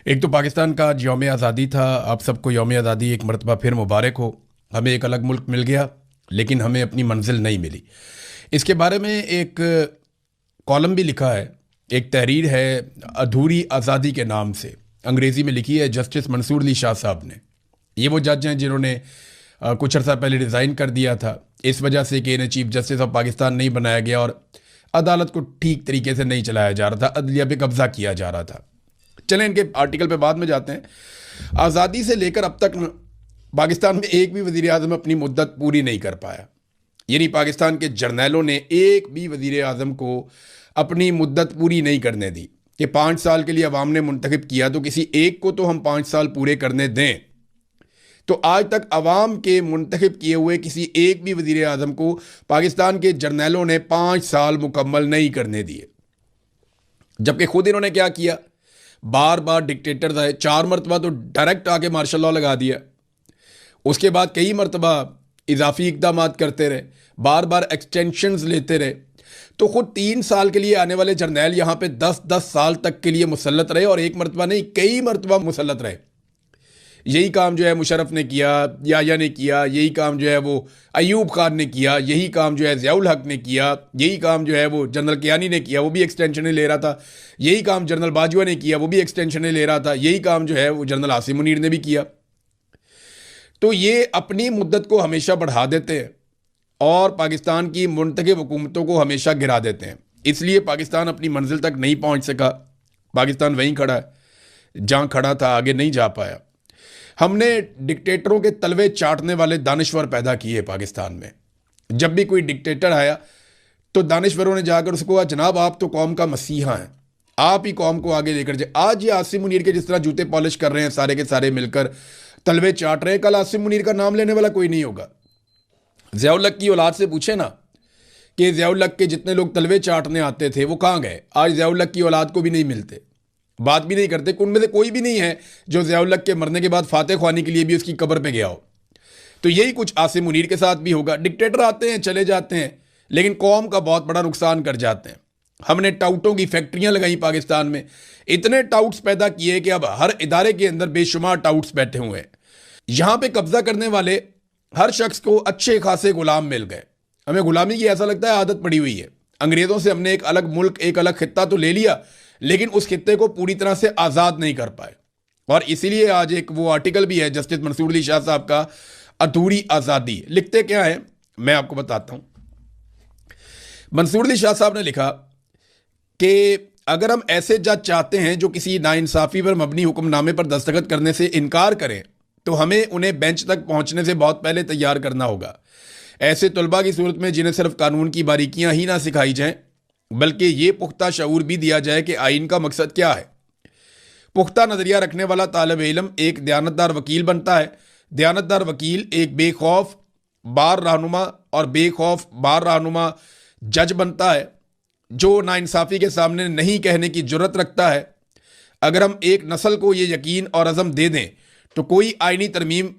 एक तो पाकिस्तान का आज यौम आज़ादी था। आप सबको यौम आज़ादी एक मरतबा फिर मुबारक हो। हमें एक अलग मुल्क मिल गया, लेकिन हमें अपनी मंजिल नहीं मिली। इसके बारे में एक कॉलम भी लिखा है, एक तहरीर है अधूरी आज़ादी के नाम से, अंग्रेज़ी में लिखी है जस्टिस मंसूर अली शाह साहब ने। ये वो जज हैं जिन्होंने कुछ अर्सा पहले रिज़ाइन कर दिया था इस वजह से कि इन्हें चीफ जस्टिस ऑफ पाकिस्तान नहीं बनाया गया और अदालत को ठीक तरीके से नहीं चलाया जा रहा था, अदलिया पे कब्जा किया जा रहा था। चलें इनके आर्टिकल पे बाद में जाते हैं। आज़ादी से लेकर अब तक पाकिस्तान में एक भी वज़ीर आज़म अपनी मुद्दत पूरी नहीं कर पाया। यानी पाकिस्तान के जर्नैलों ने एक भी वज़ीर आज़म को अपनी मुद्दत पूरी नहीं करने दी कि 5 साल के लिए अवाम ने मुंतखब किया तो किसी एक को तो हम 5 साल पूरे करने दें। तो आज तक अवाम के मुंतखब किए हुए किसी एक भी वज़ीर आज़म को पाकिस्तान के जर्नैलों ने 5 साल मुकम्मल नहीं करने दिए। जबकि खुद इन्होंने क्या किया, बार बार डिक्टेटर्स आए, 4 मरतबा तो डायरेक्ट आके मार्शल लॉ लगा दिया, उसके बाद कई मरतबा इजाफी इकदाम करते रहे, बार बार एक्सटेंशंस लेते रहे। तो खुद 3 साल के लिए आने वाले जर्नैल यहाँ पे 10-10 साल तक के लिए मुसल्लत रहे, और एक मरतबा नहीं कई मरतबा मुसल्लत रहे। यही काम जो है मुशर्रफ ने किया, याया ने किया, यही काम जो है वो अयूब खान ने किया, यही काम जो है ज़ियाउल हक ने किया, यही काम जो है वो जनरल कियानी ने किया, वो भी एक्सटेंशन ले रहा था, यही काम जनरल बाजवा ने किया, वो भी एक्सटेंशन ले रहा था, यही काम जो है वो जनरल आसिम मुनीर ने भी किया। तो ये अपनी मुद्दत को हमेशा बढ़ा देते हैं और पाकिस्तान की मुंतखब हुकूमतों को हमेशा गिरा देते हैं। इसलिए पाकिस्तान अपनी मंजिल तक नहीं पहुँच सका। पाकिस्तान वहीं खड़ा है जहाँ खड़ा था, आगे नहीं जा पाया। हमने डिक्टेटरों के तलवे चाटने वाले दानिश्वर पैदा किए पाकिस्तान में। जब भी कोई डिक्टेटर आया तो दानिश्वरों ने जाकर उसको कहा, जनाब आप तो कौम का मसीहा हैं, आप ही कौम को आगे लेकर जाए। आज ये आसिम मुनीर के जिस तरह जूते पॉलिश कर रहे हैं, सारे के सारे मिलकर तलवे चाट रहे हैं, कल आसिम मुनीर का नाम लेने वाला कोई नहीं होगा। ज़ियाउल हक की औलाद से पूछे ना कि ज़ियाउल हक के जितने लोग तलवे चाटने आते थे वो कहाँ गए। आज ज़ियाउल हक की औलाद को भी नहीं मिलते, बात भी नहीं करते। उनमें से कोई भी नहीं है जो ज़ियाउल हक के मरने के बाद फातह ख्वानी के लिए भी उसकी कब्र पे गया हो। तो यही कुछ आसिम मुनीर के साथ भी होगा। डिक्टेटर आते हैं चले जाते हैं, लेकिन कौम का बहुत बड़ा नुकसान कर जाते हैं। हमने टाउटों की फैक्ट्रियां लगाई पाकिस्तान में, इतने टाउट्स पैदा किए कि अब हर इदारे के अंदर बेशुमार टाउट्स बैठे हुए हैं। यहां पे कब्जा करने वाले हर शख्स को अच्छे खासे गुलाम मिल गए। हमें गुलामी की ऐसा लगता है आदत पड़ी हुई है। अंग्रेज़ों से हमने एक अलग मुल्क, एक अलग खित्ता तो ले लिया, लेकिन उस खित्ते को पूरी तरह से आज़ाद नहीं कर पाए। और इसीलिए आज एक वो आर्टिकल भी है जस्टिस मंसूर अली शाह साहब का, अधूरी आज़ादी। लिखते क्या है मैं आपको बताता हूं। मंसूर अली शाह साहब ने लिखा कि अगर हम ऐसे जज चाहते हैं जो किसी नाइंसाफ़ी पर मबनी हुक्मनामे पर दस्तखत करने से इनकार करें, तो हमें उन्हें बेंच तक पहुंचने से बहुत पहले तैयार करना होगा। ऐसे तलबा की सूरत में जिन्हें सिर्फ कानून की बारीकियां ही ना सिखाई जाएं, बल्कि ये पुख्ता शऊर भी दिया जाए कि आइन का मकसद क्या है। पुख्ता नज़रिया रखने वाला तालिब इल्म एक दयानतदार वकील बनता है। दयानतदार वकील एक बेखौफ बार रहनुमा और बेखौफ बार रहनुमा जज बनता है, जो नाइंसाफ़ी के सामने नहीं कहने की जुर्रत रखता है। अगर हम एक नस्ल को ये यकीन और अज़म दे दें तो कोई आइनी तरमीम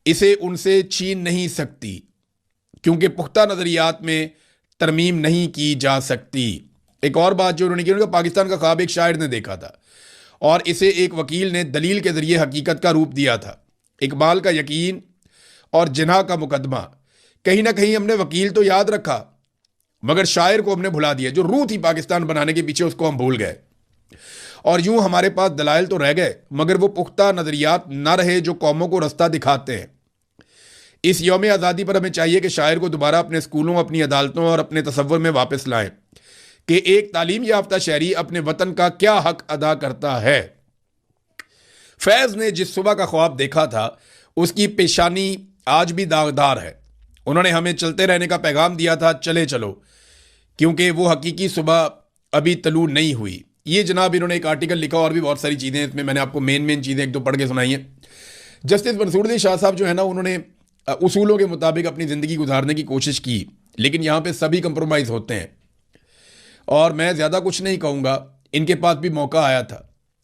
इसे उनसे छीन नहीं सकती, क्योंकि पुख्ता नज़रियात में तरमीम नहीं की जा सकती। एक और बात जो उन्होंने की, उनका पाकिस्तान का ख्वाब एक शायर ने देखा था और इसे एक वकील ने दलील के ज़रिए हकीकत का रूप दिया था। इकबाल का यकीन और जिन्हा का मुकदमा। कहीं ना कहीं हमने वकील तो याद रखा, मगर शायर को हमने भुला दिया। जो रूह थी पाकिस्तान बनाने के पीछे, उसको हम भूल गए। और यूं हमारे पास दलाइल तो रह गए, मगर वो पुख्ता नज़रियात ना रहे जो कौमों को रास्ता दिखाते हैं। इस यौम आज़ादी पर हमें चाहिए कि शायर को दोबारा अपने स्कूलों, अपनी अदालतों और अपने तसव्वुर में वापस लाएं कि एक तालीम याफ्ता शहरी अपने वतन का क्या हक अदा करता है। फैज़ ने जिस सुबह का ख्वाब देखा था, उसकी पेशानी आज भी दागदार है। उन्होंने हमें चलते रहने का पैगाम दिया था, चले चलो, क्योंकि वो हकीकी सुबह अभी तलू नहीं हुई। ये जनाब इन्होंने एक आर्टिकल लिखा, और भी बहुत सारी चीज़ें इसमें मैंने आपको मेन चीज़ें एक दो पढ़ के सुनाई हैं। जस्टिस मंसूर अली शाह साहब जो है ना, उन्होंने उसूलों के मुताबिक अपनी ज़िंदगी गुजारने की कोशिश की, लेकिन यहाँ पे सभी कंप्रोमाइज़ होते हैं। और मैं ज़्यादा कुछ नहीं कहूँगा, इनके पास भी मौका आया था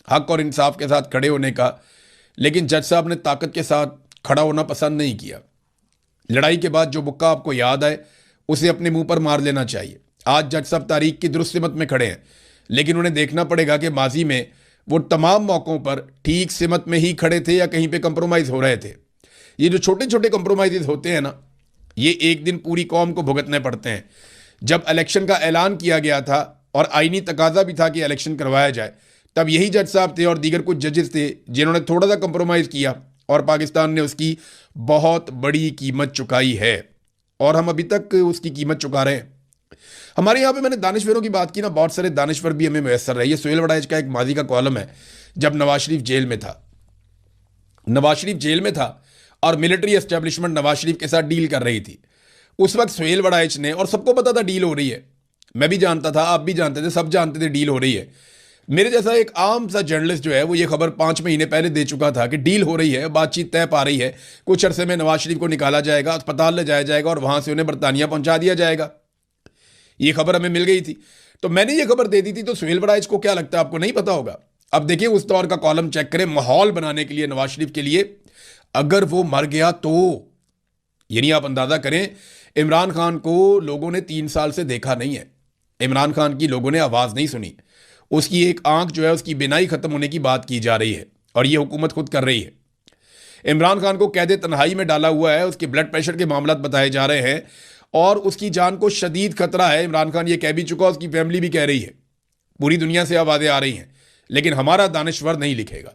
हक और इंसाफ के साथ खड़े होने का, लेकिन जज साहब ने ताकत के साथ खड़ा होना पसंद नहीं किया। लड़ाई के बाद जो बुक्का आपको याद आए उसे अपने मुंह पर मार लेना चाहिए। आज जज साहब तारीख की दुरुस्त सिमत में खड़े हैं, लेकिन उन्हें देखना पड़ेगा कि माजी में वो तमाम मौक़ों पर ठीक सिमत में ही खड़े थे या कहीं पे कंप्रोमाइज़ हो रहे थे। ये जो छोटे छोटे कंप्रोमाइज़ होते हैं ना, ये एक दिन पूरी कौम को भुगतने पड़ते हैं। जब इलेक्शन का ऐलान किया गया था और आईनी तकाजा भी था कि इलेक्शन करवाया जाए, तब यही जज साहब थे और दीगर कुछ जजेस थे जिन्होंने थोड़ा सा कंप्रोमाइज़ किया और पाकिस्तान ने उसकी बहुत बड़ी कीमत चुकाई है और हम अभी तक उसकी कीमत चुका रहे हैं। हमारे यहाँ पे मैंने दानिश्वरों की बात की ना, बहुत सारे दानिश्वर भी हमें मैसर रहे। ये सुहेल वड़ाइच का एक माजी का कॉलम है, जब नवाज शरीफ जेल में था। नवाज शरीफ जेल में था और मिलिट्री एस्टेब्लिशमेंट नवाज शरीफ के साथ डील कर रही थी। उस वक्त सुहेल वड़ाइच ने, और सबको पता था डील हो रही है, मैं भी जानता था, आप भी जानते थे, सब जानते थे डील हो रही है। मेरे जैसा एक आम सा जर्नलिस्ट जो है वो ये खबर 5 महीने पहले दे चुका था कि डील हो रही है, बातचीत तय पा रही है, कुछ अरसे में नवाज शरीफ को निकाला जाएगा, अस्पताल ले जाया जाएगा और वहां से उन्हें बरतानिया पहुंचा दिया जाएगा। ये खबर हमें मिल गई थी, तो मैंने ये खबर दे दी थी। तो सुहेल वड़ाइच को क्या लगता है, आपको नहीं पता होगा? अब देखिए उस दौर का कॉलम चेक करें, माहौल बनाने के लिए नवाज शरीफ के लिए, अगर वो मर गया तो, यानी आप अंदाजा करें, इमरान खान को लोगों ने 3 साल से देखा नहीं है, इमरान खान की लोगों ने आवाज नहीं सुनी, उसकी एक आंख जो है उसकी बिनाई खत्म होने की बात की जा रही है और ये हुकूमत खुद कर रही है। इमरान खान को कैद तन्हाई में डाला हुआ है, उसके ब्लड प्रेशर के मामला बताए जा रहे हैं और उसकी जान को शदीद खतरा है। इमरान खान ये कह भी चुका, उसकी फैमिली भी कह रही है, पूरी दुनिया से आवाज़ें आ रही हैं। लेकिन हमारा दानिश्वर नहीं लिखेगा,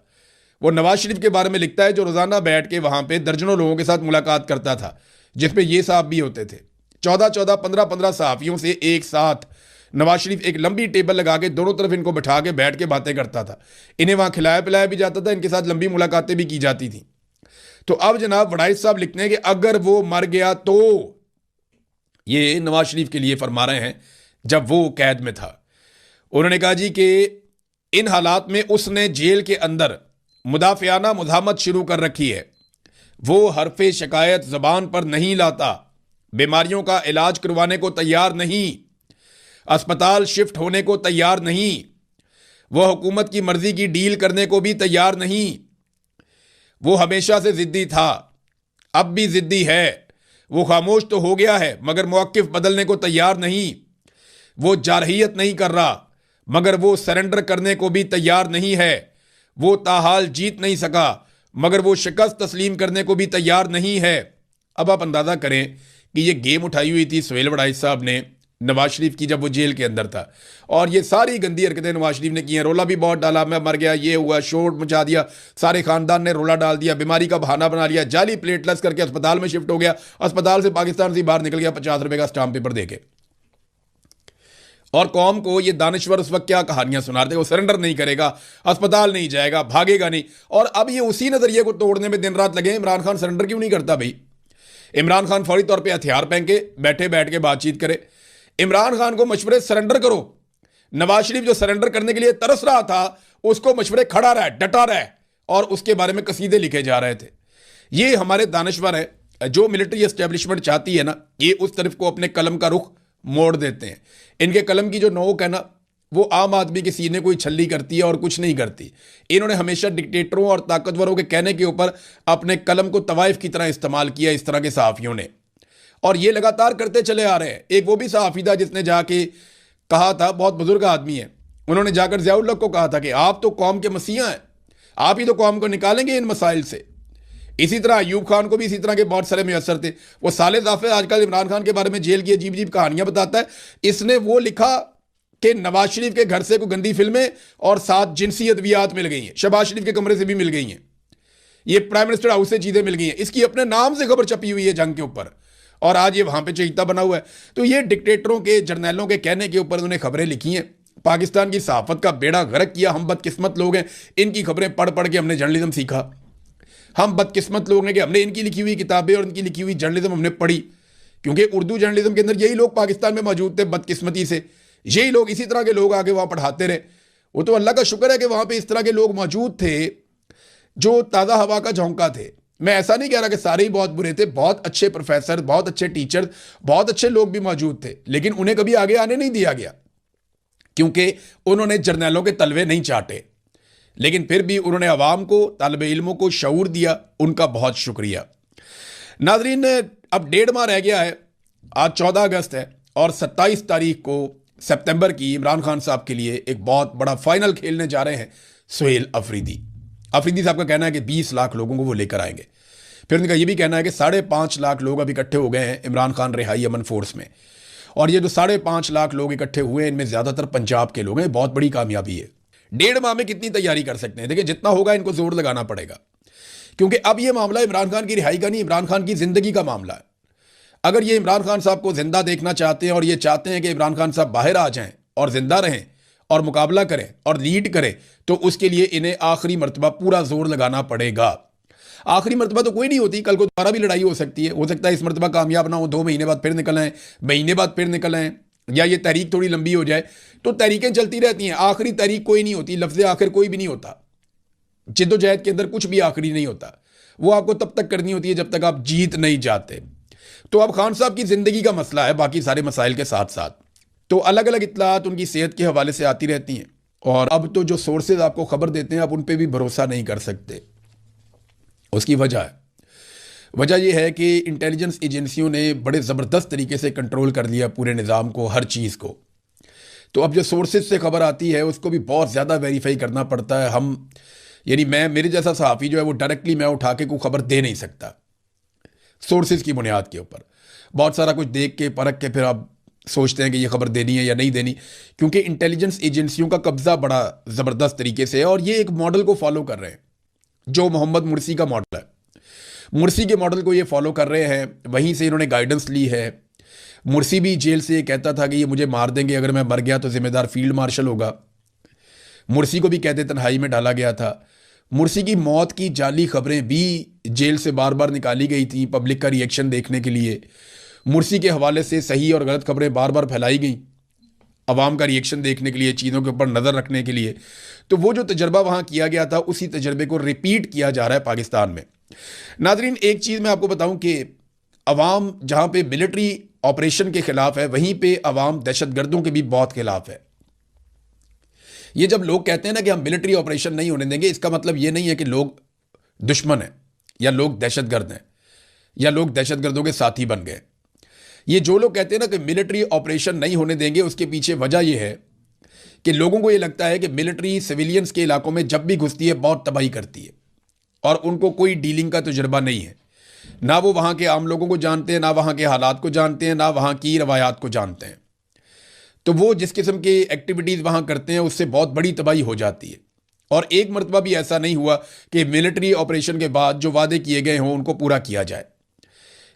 वो नवाज शरीफ के बारे में लिखता है जो रोज़ाना बैठ के वहाँ पे दर्जनों लोगों के साथ मुलाकात करता था, जिसमें ये साहब भी होते थे। 14-14, 15-15 सहाफ़ियों से एक साथ नवाज शरीफ एक लंबी टेबल लगा के दोनों तरफ इनको बैठा के बैठ के बातें करता था। इन्हें वहाँ खिलाया पिलाया भी जाता था, इनके साथ लंबी मुलाकातें भी की जाती थी। तो अब जनाब वड़ाइच साहब लिखते हैं कि अगर वो मर गया तो, ये नवाज शरीफ के लिए फरमा रहे हैं जब वो कैद में था। उन्होंने कहा जी कि इन हालात में उसने जेल के अंदर मुदाफियाना मुजामत शुरू कर रखी है। वो हरफे शिकायत जबान पर नहीं लाता, बीमारियों का इलाज करवाने को तैयार नहीं, अस्पताल शिफ्ट होने को तैयार नहीं, वो हुकूमत की मर्जी की डील करने को भी तैयार नहीं। वो हमेशा से जिद्दी था, अब भी जिद्दी है। वो खामोश तो हो गया है मगर मौक़िफ़ बदलने को तैयार नहीं। वो जारहियत नहीं कर रहा मगर वो सरेंडर करने को भी तैयार नहीं है। वो ताहाल जीत नहीं सका मगर वो शिकस्त तस्लीम करने को भी तैयार नहीं है। अब आप अंदाज़ा करें कि ये गेम उठाई हुई थी सुहेल वड़ाइच साहब ने नवाज शरीफ की, जब वो जेल के अंदर था, और ये सारी गंदी हरकतें नवाज शरीफ ने की हैं। रोला भी बहुत डाला, मैं मर गया, ये हुआ, शोर मचा दिया, सारे खानदान ने रोला डाल दिया, बीमारी का बहाना बना लिया, जाली प्लेटलेट्स करके अस्पताल में शिफ्ट हो गया, अस्पताल से पाकिस्तान से बाहर निकल गया 50 रुपए का स्टाम्प पेपर देके। और कौम को ये दानिश्वर उस वक्त क्या कहानियां सुना रहे थे, वो सरेंडर नहीं करेगा, अस्पताल नहीं जाएगा, भागेगा नहीं। और अब ये उसी नजरिए को तोड़ने में दिन रात लगे। इमरान खान सरेंडर क्यों नहीं करता भाई? इमरान खान फौरी तौर पर हथियार पहन के बैठ के बातचीत करे। इमरान खान को मशवरे सरेंडर करो। नवाज शरीफ जो सरेंडर करने के लिए तरस रहा था, उसको मशवरे खड़ा रहा, डटा रहा, और उसके बारे में कसीदे लिखे जा रहे थे। ये हमारे दानिश्वर है जो मिलिट्री एस्टेब्लिशमेंट चाहती है ना, ये उस तरफ को अपने कलम का रुख मोड़ देते हैं। इनके कलम की जो नोक है ना, वो आम आदमी के सीने को ही छल्ली करती है और कुछ नहीं करती। इन्होंने हमेशा डिक्टेटरों और ताकतवरों के कहने के ऊपर अपने कलम को तवाइफ की तरह इस्तेमाल किया, इस तरह के सहाफ़ियों ने, और ये लगातार करते चले आ रहे हैं। एक वो भी सहाफ़ी था जिसने जाके कहा था, बहुत बुजुर्ग आदमी है, उन्होंने जाकर ज़ियाउल हक को कहा था कि आप तो कौम के मसीहा हैं, आप ही तो कौम को निकालेंगे इन मसाइल से। इसी तरह अयूब खान को भी इसी तरह के बहुत सारे मुयसर थे। वो साले जाफे आजकल इमरान खान के बारे में जेल की अजीब अजीब कहानियां बताता है। इसने वो लिखा कि नवाज शरीफ के घर से कोई गंदी फिल्में और 7 जिनसी अद्वियात मिल गई हैं, शहबाज शरीफ के कमरे से भी मिल गई हैं, ये प्राइम मिनिस्टर हाउस से चीज़ें मिल गई हैं। इसकी अपने नाम से खबर छपी हुई है जंग के ऊपर, और आज ये वहां पे चहीता बना हुआ है। तो ये डिक्टेटरों के, जर्नैलों के कहने के ऊपर उन्होंने खबरें लिखी हैं। पाकिस्तान की सहाफत का बेड़ा गर्क किया। हम बदकिस्मत लोग हैं, इनकी खबरें पढ़ पढ़ के हमने जर्नलिज्म सीखा। हम बदकिस्मत लोग हैं कि हमने इनकी लिखी हुई किताबें और इनकी लिखी हुई जर्नलिज्म हमने पढ़ी, क्योंकि उर्दू जर्नलिज्म के अंदर यही लोग पाकिस्तान में मौजूद थे। बदकिस्मती से यही लोग, इसी तरह के लोग आगे वहाँ पढ़ाते रहे। वो तो अल्लाह का शुक्र है कि वहाँ पे इस तरह के लोग मौजूद थे जो ताज़ा हवा का झोंका थे। मैं ऐसा नहीं कह रहा कि सारे ही बहुत बुरे थे, बहुत अच्छे प्रोफेसर, बहुत अच्छे टीचर, बहुत अच्छे लोग भी मौजूद थे, लेकिन उन्हें कभी आगे आने नहीं दिया गया क्योंकि उन्होंने जर्नैलों के तलवे नहीं चाटे। लेकिन फिर भी उन्होंने अवाम को, तालिबे इल्मों को शऊर दिया, उनका बहुत शुक्रिया। नाजरीन, अब 1.5 माह रह गया है, आज 14 अगस्त है और 27 तारीख को सितंबर की इमरान खान साहब के लिए एक बहुत बड़ा फाइनल खेलने जा रहे हैं सुहेल अफरीदी। अफरीदी साहब का कहना है कि 20 लाख लोगों को वो लेकर आएंगे। फिर उनका ये भी कहना है कि 5.5 लाख लोग अब इकट्ठे हो गए हैं इमरान खान रिहाई अमन फोर्स में, और ये जो 5.5 लाख लोग इकट्ठे हुए हैं इनमें ज़्यादातर पंजाब के लोग हैं। बहुत बड़ी कामयाबी है। 1.5 माह में कितनी तैयारी कर सकते हैं? देखिए, जितना होगा इनको जोर लगाना पड़ेगा, क्योंकि अब ये मामला इमरान खान की रिहाई का नहीं, इमरान खान की ज़िंदगी का मामला है। अगर ये इमरान खान साहब को जिंदा देखना चाहते हैं और ये चाहते हैं कि इमरान खान साहब बाहर आ जाएं और जिंदा रहें और मुकाबला करें और लीड करें, तो उसके लिए इन्हें आखिरी मरतबा पूरा जोर लगाना पड़ेगा। आखिरी मरतबा तो कोई नहीं होती, कल को दोबारा भी लड़ाई हो सकती है। हो सकता है इस मरतबा कामयाब ना हो, 2 महीने बाद फिर निकल आए, महीने बाद फिर निकल आए, या ये तहरीक थोड़ी लंबी हो जाए। तो तहरीकें चलती रहती हैं, आखिरी तहरीक कोई नहीं होती। लफ्ज़ आखिर कोई भी नहीं होता। जिद्दोजहद के अंदर कुछ भी आखिरी नहीं होता। वो आपको तब तक करनी होती है जब तक आप जीत नहीं जाते। तो अब खान साहब की ज़िंदगी का मसला है, बाकी सारे मसाइल के साथ साथ। तो अलग अलग इत्तलात उनकी सेहत के हवाले से आती रहती हैं, और अब तो जो सोर्सेज आपको खबर देते हैं आप उन पर भी भरोसा नहीं कर सकते। उसकी वजह यह है कि इंटेलिजेंस एजेंसियों ने बड़े ज़बरदस्त तरीके से कंट्रोल कर लिया पूरे निज़ाम को, हर चीज़ को। तो अब जो सोर्सेज से खबर आती है उसको भी बहुत ज़्यादा वेरीफाई करना पड़ता है। यानी मेरे जैसा सहाफ़ी जो है वो डायरेक्टली मैं उठा के कोई खबर दे नहीं सकता। सोर्सेज की बुनियाद के ऊपर बहुत सारा कुछ देख के परख के फिर आप सोचते हैं कि ये खबर देनी है या नहीं देनी, क्योंकि इंटेलिजेंस एजेंसियों का कब्जा बड़ा ज़बरदस्त तरीके से है, और ये एक मॉडल को फॉलो कर रहे हैं जो मोहम्मद मुर्सी का मॉडल है। मुर्सी के मॉडल को ये फॉलो कर रहे हैं, वहीं से इन्होंने गाइडेंस ली है। मुर्सी भी जेल से ये कहता था कि ये मुझे मार देंगे, अगर मैं मर गया तो जिम्मेदार फील्ड मार्शल होगा। मुर्सी को भी कहते तन्हाई में डाला गया था। मुर्सी की मौत की जाली खबरें भी जेल से बार बार निकाली गई थी पब्लिक का रिएक्शन देखने के लिए। मुर्सी के हवाले से सही और गलत खबरें बार बार फैलाई गई अवाम का रिएक्शन देखने के लिए, चीज़ों के ऊपर नज़र रखने के लिए। तो वो जो तजर्बा वहाँ किया गया था उसी तजर्बे को रिपीट किया जा रहा है पाकिस्तान में। नाजरीन, एक चीज़ मैं आपको बताऊं कि अवाम जहाँ पे मिलिट्री ऑपरेशन के खिलाफ है, वहीं पे अवाम दहशतगर्दों के भी बहुत खिलाफ है। ये जब लोग कहते हैं ना कि हम मिलिट्री ऑपरेशन नहीं होने देंगे, इसका मतलब ये नहीं है कि लोग दुश्मन हैं या लोग दहशतगर्द हैं या लोग दहशतगर्दों के साथी बन गए। ये जो लोग कहते हैं ना कि मिलिट्री ऑपरेशन नहीं होने देंगे, उसके पीछे वजह यह है कि लोगों को ये लगता है कि मिलिट्री सिविलियंस के इलाकों में जब भी घुसती है बहुत तबाही करती है, और उनको कोई डीलिंग का तजुर्बा नहीं है। ना वो वहाँ के आम लोगों को जानते हैं, ना वहाँ के हालात को जानते हैं, ना वहाँ की रवायात को जानते हैं। तो वो जिस किस्म की एक्टिविटीज़ वहाँ करते हैं उससे बहुत बड़ी तबाही हो जाती है। और एक मरतबा भी ऐसा नहीं हुआ कि मिलिट्री ऑपरेशन के बाद जो वादे किए गए हों उनको पूरा किया जाए।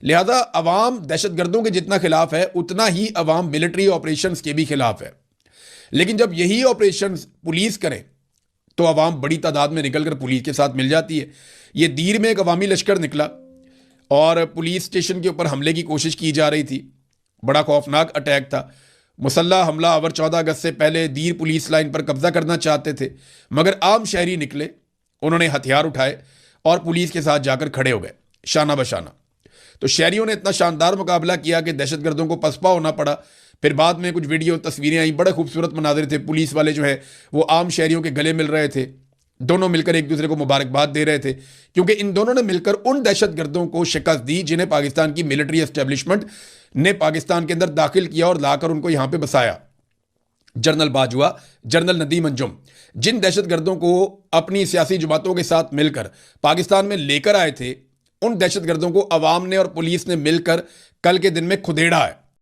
लिहाजा अवाम दहशतगर्दों के जितना खिलाफ है उतना ही अवाम मिलिट्री ऑपरेशंस के भी खिलाफ है। लेकिन जब यही ऑपरेशंस पुलिस करें तो अवाम बड़ी तादाद में निकल कर पुलिस के साथ मिल जाती है। ये दीर में एक अवामी लश्कर निकला और पुलिस स्टेशन के ऊपर हमले की कोशिश की जा रही थी। बड़ा खौफनाक अटैक था। मुसल्ला हमला आवर 14 अगस्त से पहले दीर पुलिस लाइन पर कब्जा करना चाहते थे, मगर आम शहरी निकले, उन्होंने हथियार उठाए और पुलिस के साथ जाकर खड़े हो गए शाना बशाना। तो शहरियों ने इतना शानदार मुकाबला किया कि दहशतगर्दों को पसपा होना पड़ा। फिर बाद में कुछ वीडियो तस्वीरें आई, बड़े खूबसूरत मनाजिर थे। पुलिस वाले जो है वो आम शहरियों के गले मिल रहे थे, दोनों मिलकर एक दूसरे को मुबारकबाद दे रहे थे, क्योंकि इन दोनों ने मिलकर उन दहशतगर्दों को शिकस्त दी जिन्हें पाकिस्तान की मिलिट्री एस्टेब्लिशमेंट ने पाकिस्तान के अंदर दाखिल किया और लाकर उनको यहां पे बसाया। जनरल बाजवा, जनरल नदीम अंजुम, जिन दहशतगर्दों को अपनी सियासी जमातों के साथ मिलकर पाकिस्तान में लेकर आए थे, उन दहशतगर्दों को अवाम ने और पुलिस ने मिलकर कल के दिन में खुदेड़ा है।